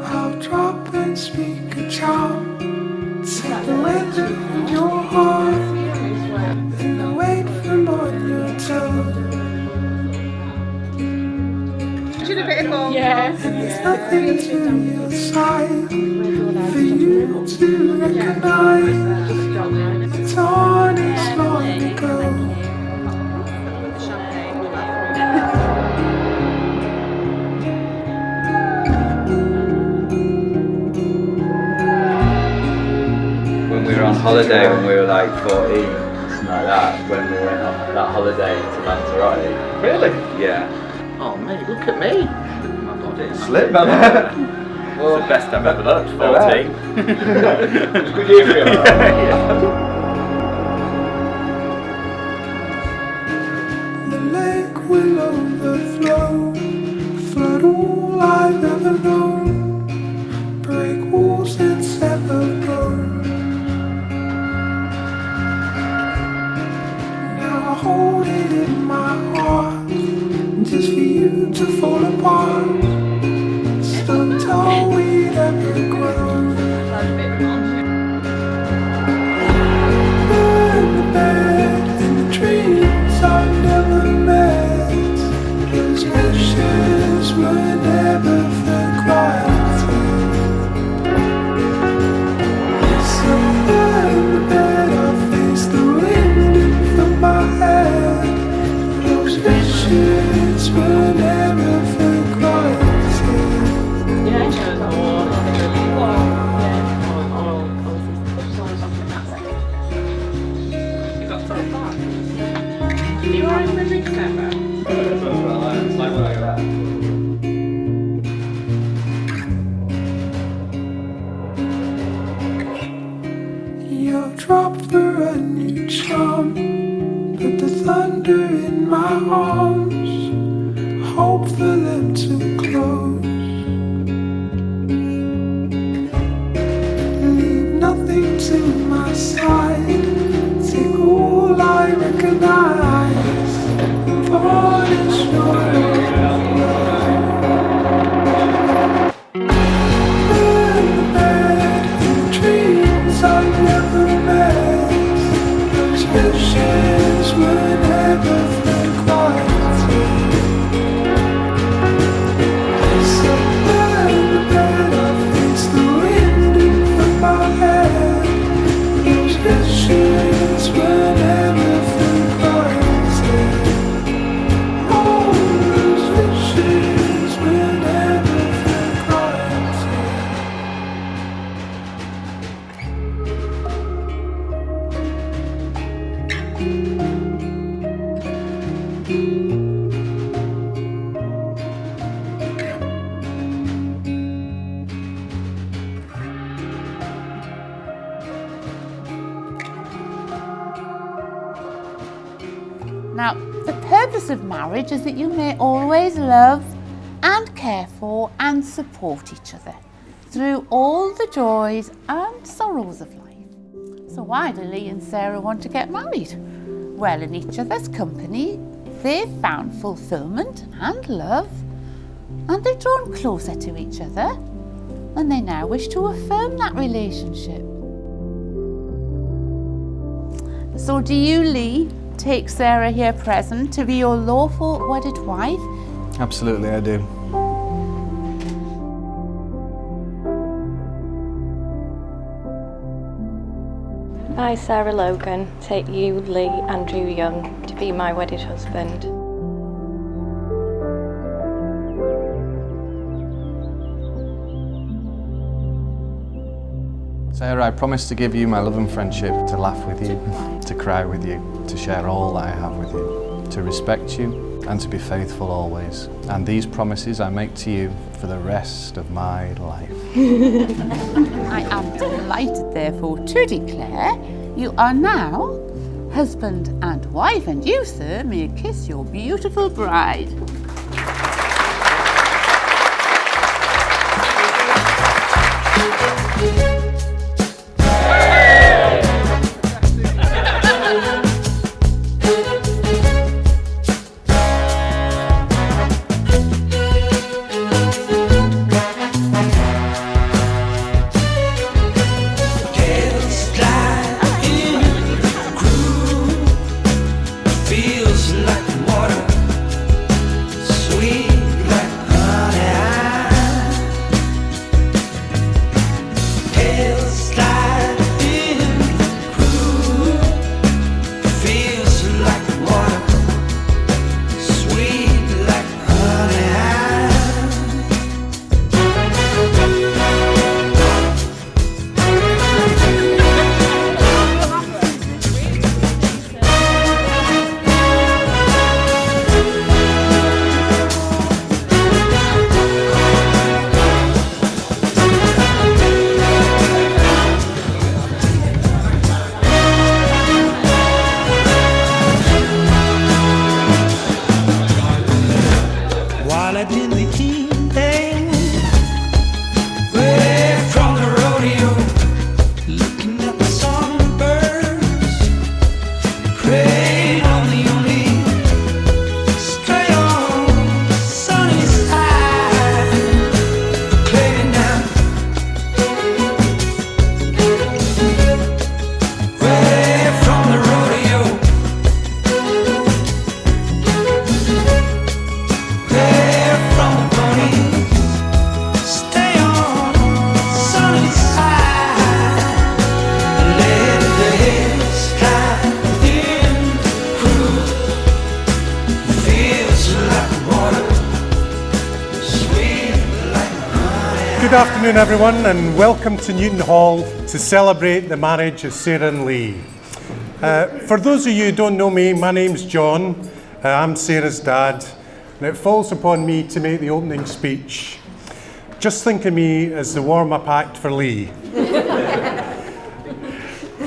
I'll drop and speak a charm. Take the wind in your heart, and I wait from on your tongue. Should have been more. Yeah. And there's nothing to your side for you to recognize. The dawn is long ago. When we were on holiday when we were like 14, something like that, when we went on that holiday to Lanzarote. Really? Yeah. Oh mate, look at me. My body's Slip, man. Well, it's the best I've ever looked, 14. It's a good year for you. The lake will overflow, flood all I've ever known, break walls and sever bones. Now I hold it in my heart, just for you to fall apart. Stuck tall we'd ever grown. Burn the bed in the dreams I've never met. Those wishes were never forgotten. So burn the bed, I'll face the wind from my head. Those wishes were never forgotten. You are in the drink Sarah. It's like when I go back. You'll drop for a new charm, put the thunder in my arms, hope for them to close. Leave nothing to my side, take all I recognize, and varnish your burn the bed in dreams I've never met. Those wishes were never forgotten. So burn the bed, I'll face the wind from my head. Those wishes were never forgotten. Oh, those wishes were never forgotten. Now, the purpose of marriage is that you may always love and care for and support each other through all the joys and sorrows of life. So why do Lee and Sarah want to get married? Well, in each other's company, they've found fulfillment and love, and they've drawn closer to each other, and they now wish to affirm that relationship. So do you, Lee, take Sarah here present to be your lawful wedded wife? Absolutely, I do. I, Sarah Logan, take you, Lee Andrew Young, to be my wedded husband. Sarah, I promise to give you my love and friendship, to laugh with you, to cry with you, to share all that I have with you, to respect you and to be faithful always. And these promises I make to you for the rest of my life. I am delighted, therefore, to declare you are now husband and wife, and you, sir, may kiss your beautiful bride. Good afternoon, everyone, and welcome to Newton Hall to celebrate the marriage of Sarah and Lee. For those of you who don't know me, my name's John. I'm Sarah's dad, and it falls upon me to make the opening speech. Just think of me as the warm-up act for Lee.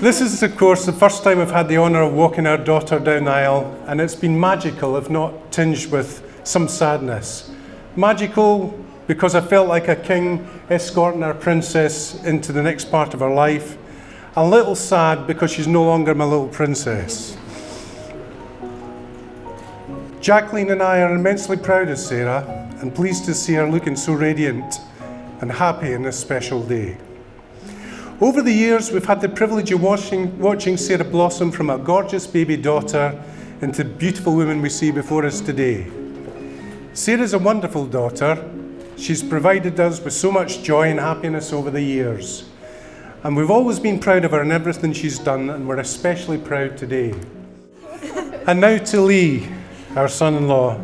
This is, of course, the first time I've had the honour of walking our daughter down the aisle, and it's been magical, if not tinged with some sadness. Magical because I felt like a king escorting our princess into the next part of her life. A little sad because she's no longer my little princess. Jacqueline and I are immensely proud of Sarah and pleased to see her looking so radiant and happy on this special day. Over the years, we've had the privilege of watching Sarah blossom from a gorgeous baby daughter into the beautiful woman we see before us today. Sarah's a wonderful daughter. She's provided us with so much joy and happiness over the years. And we've always been proud of her and everything she's done, and we're especially proud today. And now to Lee, our son-in-law.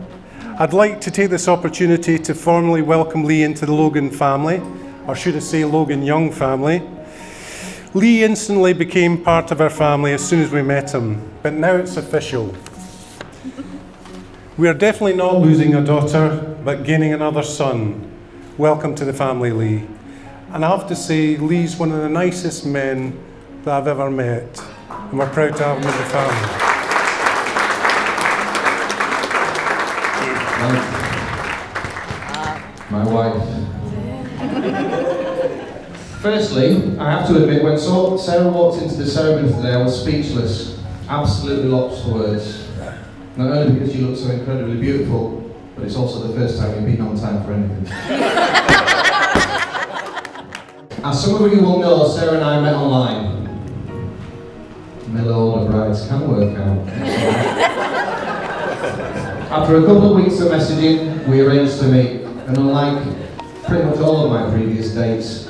I'd like to take this opportunity to formally welcome Lee into the Logan family, or should I say Logan Young family. Lee instantly became part of our family as soon as we met him, but now it's official. We are definitely not losing a daughter, but gaining another son. Welcome to the family, Lee. And I have to say, Lee's one of the nicest men that I've ever met, and we're proud to have him in the family. My wife. Firstly, I have to admit, when Sarah walked into the ceremony today, I was speechless, absolutely lost for words. Not only because you look so incredibly beautiful, but it's also the first time you've been on time for anything. As some of you will know, Sarah and I met online. Middle older brides can work out. After a couple of weeks of messaging, we arranged to meet, and unlike pretty much all of my previous dates,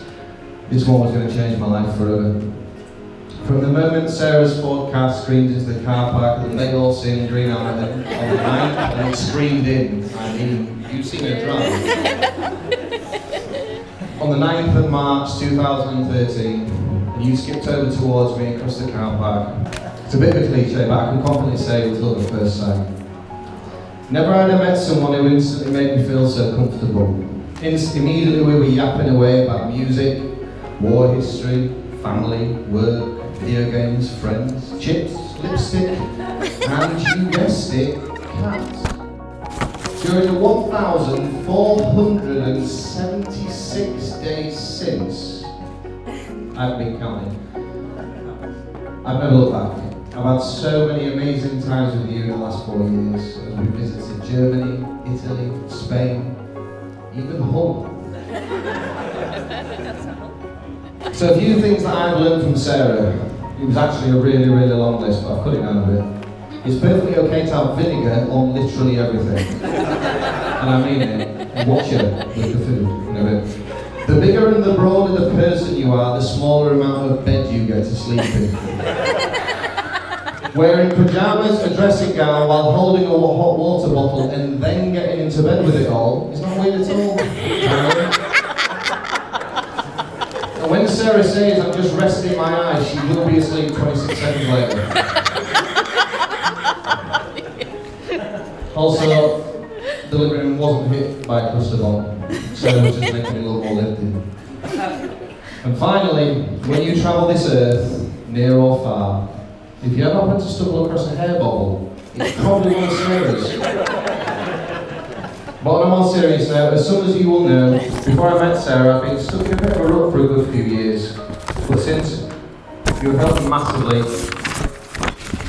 this one was going to change my life forever. From the moment Sarah's Ford car screamed into the car park and they all seen Green on the night and screamed in, I mean, you've seen her drive. On the 9th of March 2013, you skipped over towards me across the car park. It's a bit of a cliche, but I can confidently say it was love at first sight. Never had I met someone who instantly made me feel so comfortable. Immediately we were yapping away about music, war history, family, work, video games, friends, chips, lipstick, and you guessed it, cats. During the 1,476 days since, I've been counting. I've never looked back. I've had so many amazing times with you in the last 4 years, as we visited Germany, Italy, Spain, even Hull. So a few things that I've learned from Sarah. It was actually a really, really long list, but I've cut it down a bit. It's perfectly okay to have vinegar on literally everything. And I mean it. Watch it with the food, you know it. The bigger and the broader the person you are, the smaller amount of bed you get to sleep in. Wearing pyjamas, a dressing gown, while holding a hot water bottle and then getting into bed with it all is not weird at all. And when Sarah says I'm just resting my eyes, she will be asleep 26 seconds later. Also, delivering wasn't hit by a cluster bomb. Sarah was just making it look more lifted. And finally, when you travel this earth, near or far, if you ever happen to stumble across a hair bobble, it's probably one of Sarah's. But on a more serious note, as some of you will know, before I met Sarah, I've been stuck in a bit of a rut for a good few years. But since you have helped me massively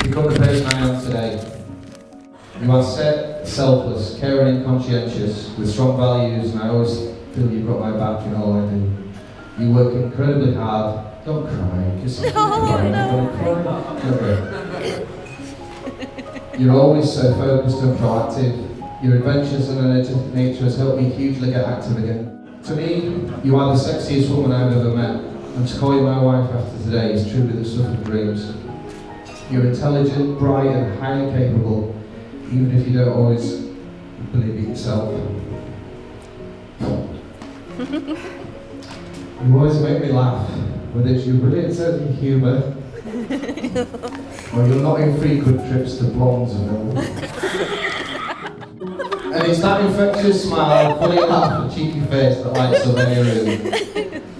become the person I am today, you are set, selfless, caring and conscientious, with strong values, and I always feel you've got my back in all I do. You work incredibly hard. Don't cry, just don't cry. You're always so focused and proactive. Your adventurous and energetic nature has helped me hugely get active again. To me, you are the sexiest woman I've ever met, and to call you my wife after today is truly the stuff of dreams. You're intelligent, bright and highly capable, even if you don't always believe it yourself. You always make me laugh, whether it's your brilliant sense of humour or your not infrequent trips to Blondesville. And it's that infectious smile, funny laugh and cheeky face that lights up any room.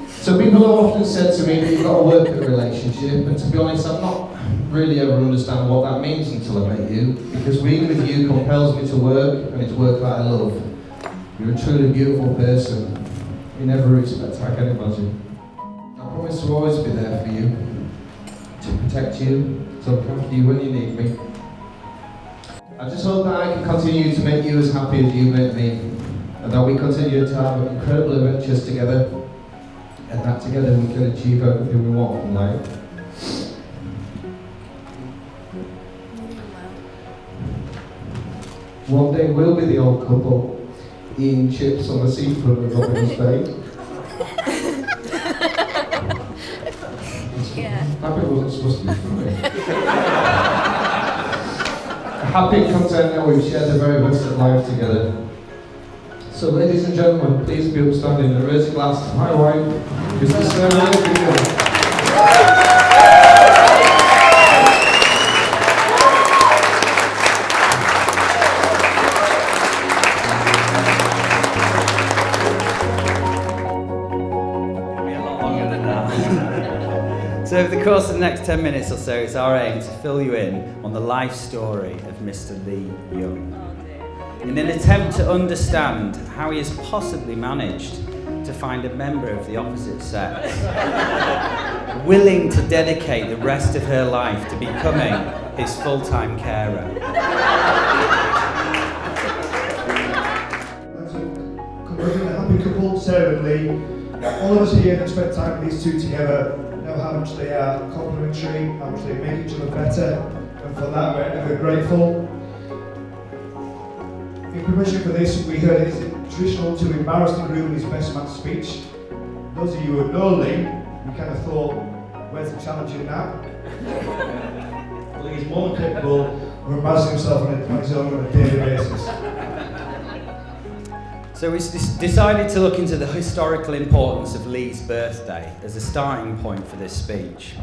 So people have often said to me that you've got to work at a relationship, and to be honest, I've not really ever understand what that means until I met you, because being with you compels me to work, and it's work that I love. You're a truly beautiful person, in every respect I can imagine. I promise to always be there for you, to protect you, to look after you when you need me. I just hope that I can continue to make you as happy as you make me, and that we continue to have incredible adventures together, and that together we can achieve everything we want from life. One day we'll be the old couple, eating chips on the seafront of Robin's Bay. That bit wasn't supposed to be funny. Happy and content that we've shared the very best of life together. So ladies and gentlemen, please be upstanding and raise a glass to my wife, Mr. Sarah Logan. So over the course of the next 10 minutes or so, it's our aim to fill you in on the life story of Mr. Lee Young. In an attempt to understand how he has possibly managed to find a member of the opposite sex, willing to dedicate the rest of her life to becoming his full-time carer. We're a happy couple, Sarah and Lee. All of us here that spent time with these two together know how much they are complementary, how much they make each other better, and for that we're ever grateful. In preparation for this, we heard it is traditional to embarrass the groom in his best man speech. Those of you who know Lee, we kind of thought, where's the challenge in that? Well, he's more than capable of embarrassing himself on his own on a daily basis. So we decided to look into the historical importance of Lee's birthday as a starting point for this speech.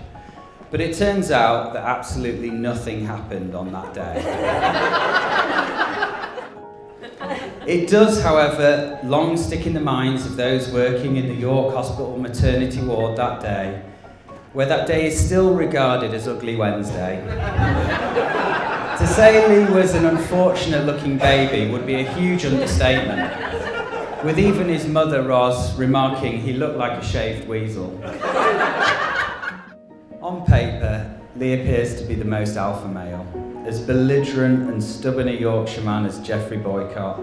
But it turns out that absolutely nothing happened on that day. It does, however, long stick in the minds of those working in the York Hospital maternity ward that day, where that day is still regarded as Ugly Wednesday. To say Lee was an unfortunate-looking baby would be a huge understatement, with even his mother, Roz, remarking he looked like a shaved weasel. On paper, Lee appears to be the most alpha male, as belligerent and stubborn a Yorkshireman as Geoffrey Boycott,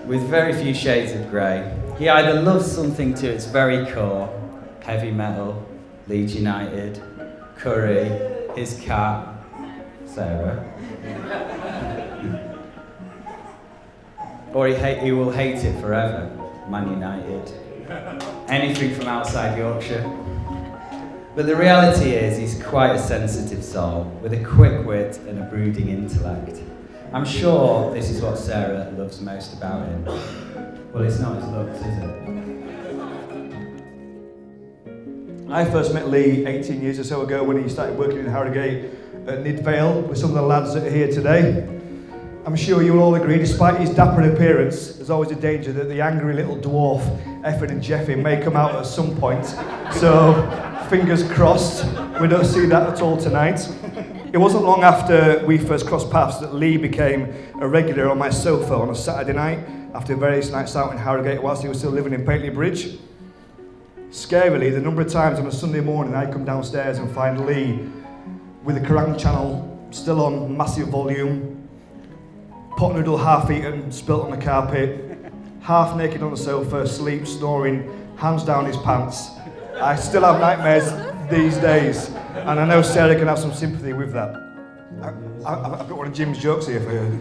with very few shades of grey. He either loves something to its very core, heavy metal, Leeds United, curry, his cat, Sarah, or he will hate it forever, Man United, anything from outside Yorkshire. But the reality is he's quite a sensitive soul, with a quick wit and a brooding intellect. I'm sure this is what Sarah loves most about him. Well, it's not his looks, is it? I first met Lee 18 years or so ago when he started working in Harrogate at Nidvale with some of the lads that are here today. I'm sure you'll all agree, despite his dapper appearance, there's always a danger that the angry little dwarf, Efford and Jeffy, may come out at some point. So, fingers crossed, we don't see that at all tonight. It wasn't long after we first crossed paths that Lee became a regular on my sofa on a Saturday night after various nights out in Harrogate whilst he was still living in Paisley Bridge. Scarily, the number of times on a Sunday morning I'd come downstairs and find Lee with the Kerrang channel still on massive volume, pot noodle half eaten, spilt on the carpet, half naked on the sofa, asleep, snoring, hands down his pants. I still have nightmares these days, and I know Sarah can have some sympathy with that. I've got one of Jim's jokes here for you.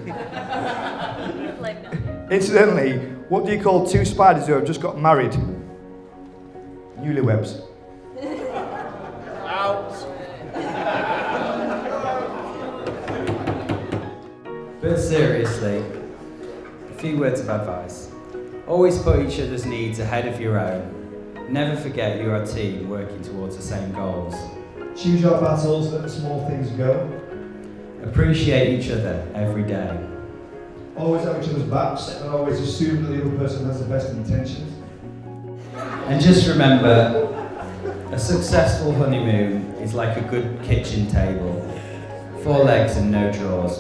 Incidentally, what do you call two spiders who have just got married? Newlyweds. But seriously, a few words of advice. Always put each other's needs ahead of your own. Never forget you're a team working towards the same goals. Choose your battles, let the small things go. Appreciate each other every day. Always have each other's backs and always assume that the other person has the best intentions. And just remember, a successful honeymoon is like a good kitchen table. 4 legs and no drawers.